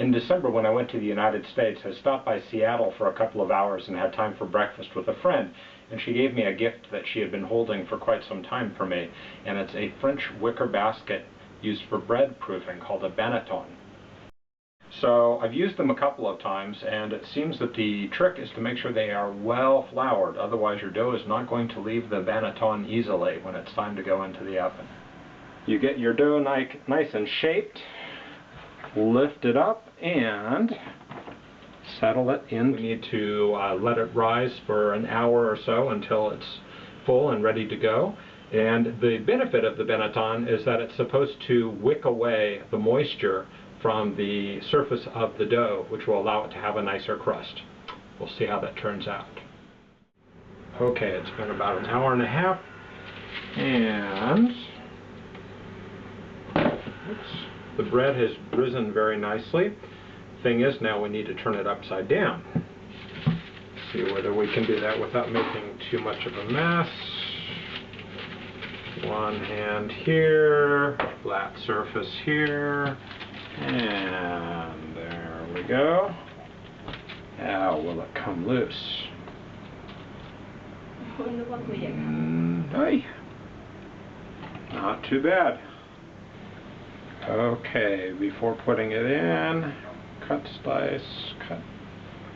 In December, when I went to the United States, I stopped by Seattle for a couple of hours and had time for breakfast with a friend, and she gave me a gift that she had been holding for quite some time for me, and it's a French wicker basket used for bread proofing called a Banneton. So I've used them a couple of times, and it seems that the trick is to make sure they are well floured, otherwise your dough is not going to leave the Banneton easily when it's time to go into the oven. You get your dough nice and shaped, lift it up, and settle it in. We need to let it rise for an hour or so until it's full and ready to go. And the benefit of the Banneton is that it's supposed to wick away the moisture from the surface of the dough, which will allow it to have a nicer crust. We'll see how that turns out. Okay, it's been about an hour and a half, and the bread has risen very nicely. Thing is, now we need to turn it upside down. See whether we can do that without making too much of a mess. One hand here, flat surface here, and there we go. Now will it come loose? Hey, not too bad. Okay, before putting it in, cut, slice, cut,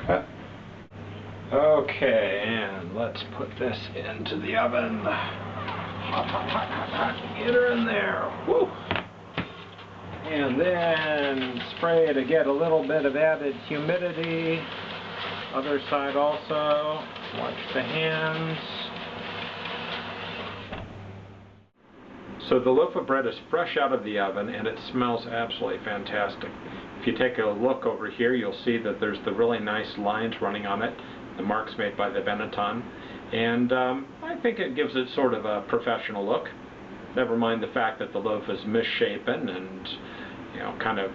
cut. Okay, and let's put this into the oven. Hot, hot, hot, hot, hot. Get her in there. Woo! And then spray to get a little bit of added humidity. Other side also. Watch the hands. So the loaf of bread is fresh out of the oven, and it smells absolutely fantastic. If you take a look over here, you'll see that there's the really nice lines running on it, the marks made by the Banneton, and I think it gives it sort of a professional look. Never mind the fact that the loaf is misshapen and, you know, kind of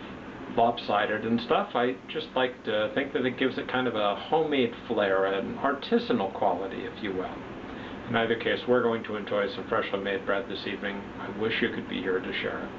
lopsided and stuff. I just like to think that it gives it kind of a homemade flair, an artisanal quality, if you will. In either case, we're going to enjoy some freshly made bread this evening. I wish you could be here to share it.